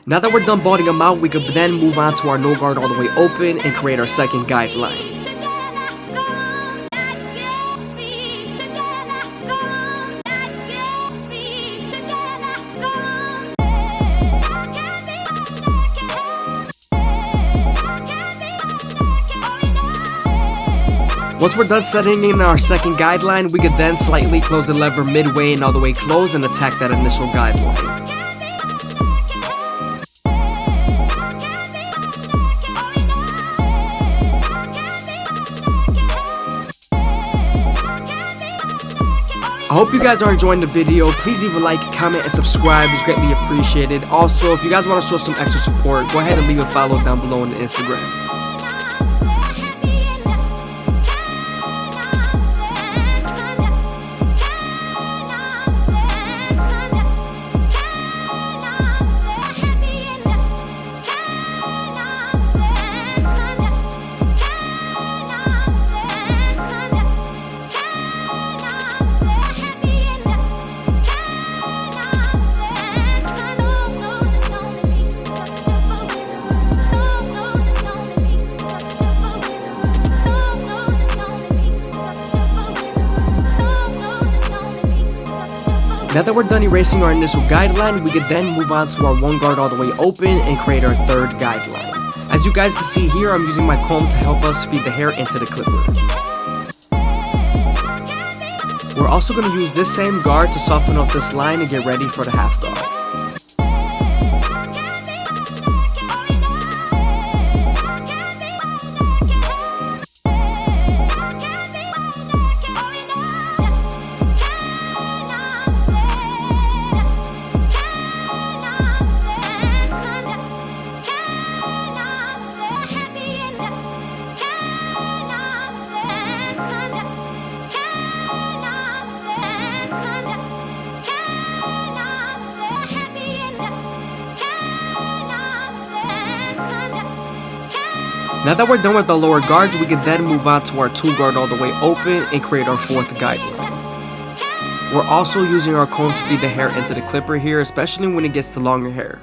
Now that we're done balding them out, we could then move on to our no guard all the way open and create our second guideline. Once we're done setting in our second guideline, we could then slightly close the lever midway and all the way close and attack that initial guideline. I hope you guys are enjoying the video. Please leave a like, comment, and subscribe. It's greatly appreciated. Also, if you guys want to show some extra support, go ahead and leave a follow down below on the Instagram. Now that we're done erasing our initial guideline, we could then move on to our one guard all the way open and create our third guideline. As you guys can see here, I'm using my comb to help us feed the hair into the clipper. We're also going to use this same guard to soften up this line and get ready for the half guard. Now that we're done with the lower guards, we can then move on to our two guard all the way open and create our fourth guideline. We're also using our comb to feed the hair into the clipper here, especially when it gets to longer hair.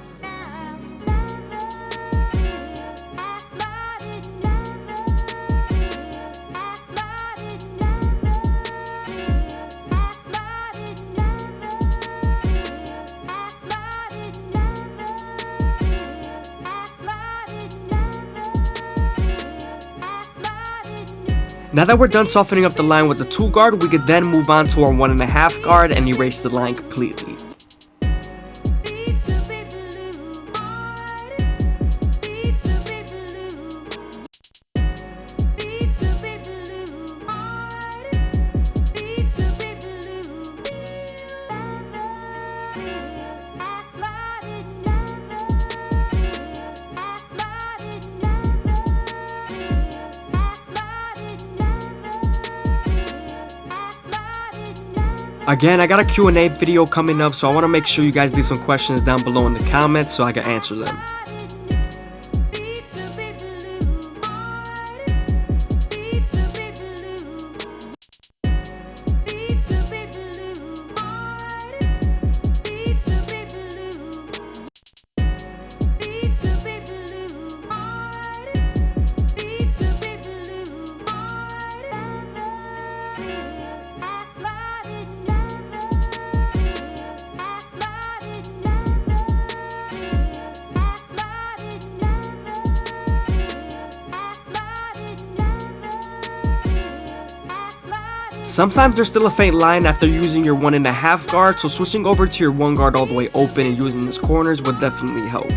Now that we're done softening up the line with the two guard, we could then move on to our 1.5 guard and erase the line completely. Again, I got a Q&A video coming up, so I want to make sure you guys leave some questions down below in the comments so I can answer them. Sometimes there's still a faint line after using your 1.5 guard, so switching over to your 1 guard all the way open and using these corners would definitely help.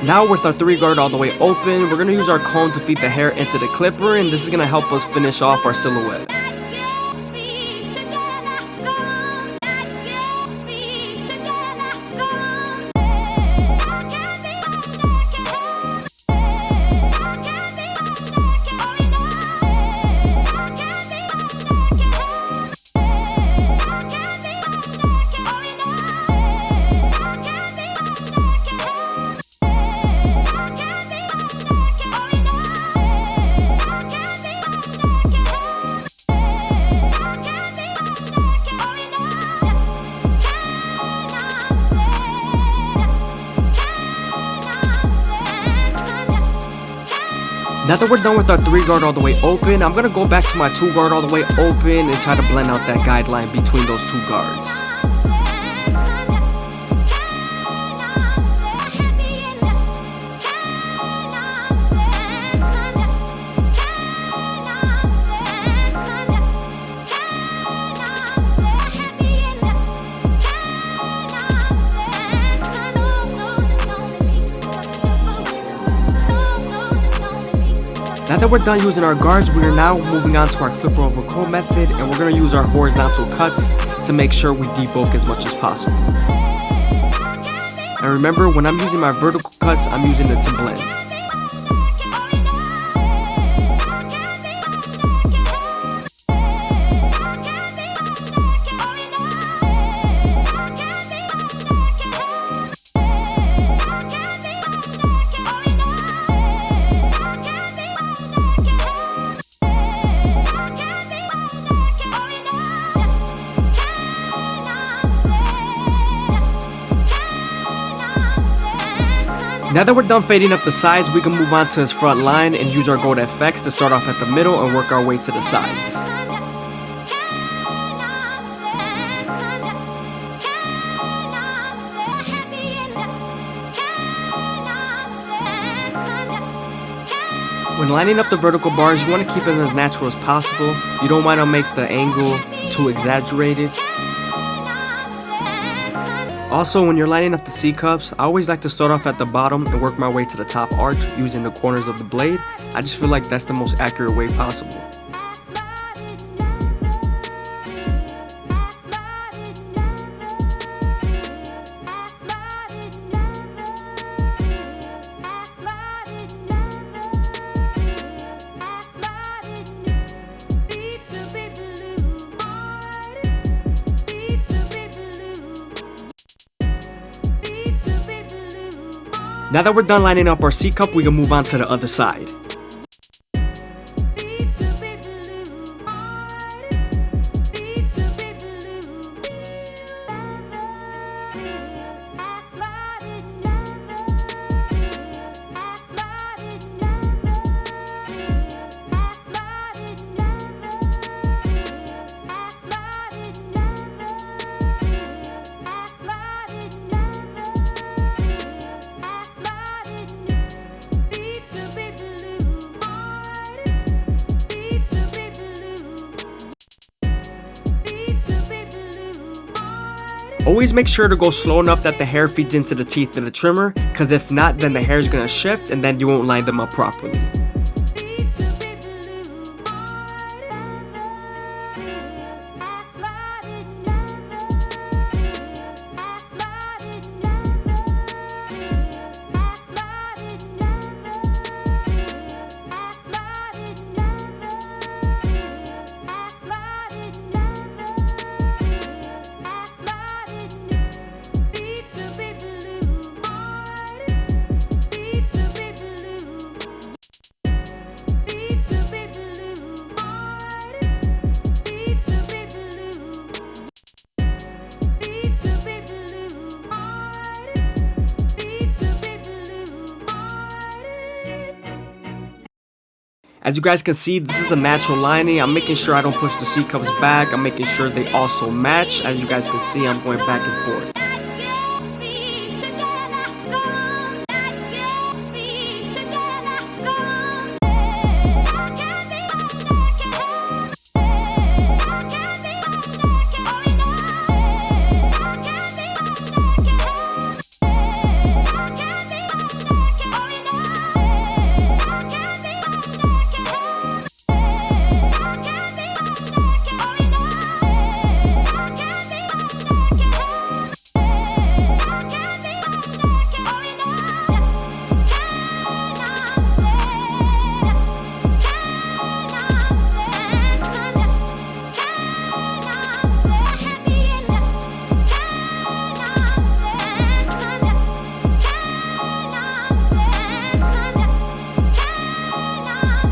Now with our 3 guard all the way open, we're going to use our comb to feed the hair into the clipper, and this is going to help us finish off our silhouette. Now that we're done with our 3 guard all the way open, I'm going to go back to my 2 guard all the way open and try to blend out that guideline between those 2 guards. Now that we're done using our guards, we are now moving on to our clipper over comb method, and we're going to use our horizontal cuts to make sure we debulk as much as possible. And remember, when I'm using my vertical cuts, I'm using it to blend. Now that we're done fading up the sides, we can move on to his front line and use our gold FX to start off at the middle and work our way to the sides. When lining up the vertical bars, you want to keep them as natural as possible. You don't want to make the angle too exaggerated. Also, when you're lining up the C-cups, I always like to start off at the bottom and work my way to the top arch using the corners of the blade. I just feel like that's the most accurate way possible. Now that we're done lining up our C-cup, we can move on to the other side. Always make sure to go slow enough that the hair feeds into the teeth of the trimmer, because if not, then the hair is going to shift and then you won't line them up properly. As you guys can see, this is a natural lining. I'm making sure I don't push the C-cups back. I'm making sure they also match. As you guys can see, I'm going back and forth.